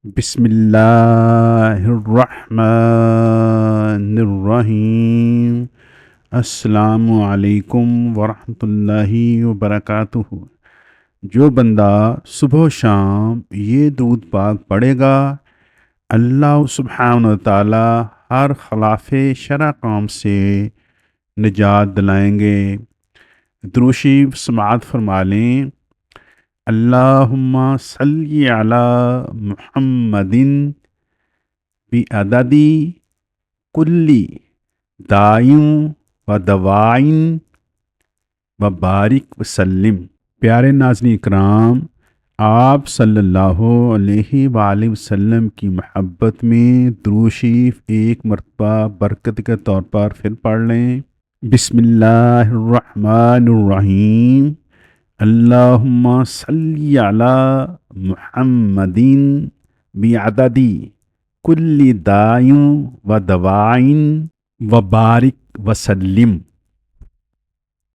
بسم اللہ الرحمن الرحیم۔ السلام علیکم ورحمۃ اللہ وبرکاتہ۔ جو بندہ صبح و شام یہ درود پاک پڑھے گا، اللہ سبحانہ و تعالی ہر خلاف شرع کام سے نجات دلائیں گے۔ درود شریف سماعت فرما لیں۔ اللہم صلی علی محمد بعدد کل دائم و دوائن وبارک وسلم۔ پیارے ناظرین اکرام، آپ صلی اللہ علیہ وآلہ وسلم کی محبت میں درود شریف ایک مرتبہ برکت کے طور پر پھر پڑھ لیں۔ بسم اللہ الرحمن الرحیم۔ اللہم صلی علی محمد بعدد کل دائم و دوائن وبارک وسلم۔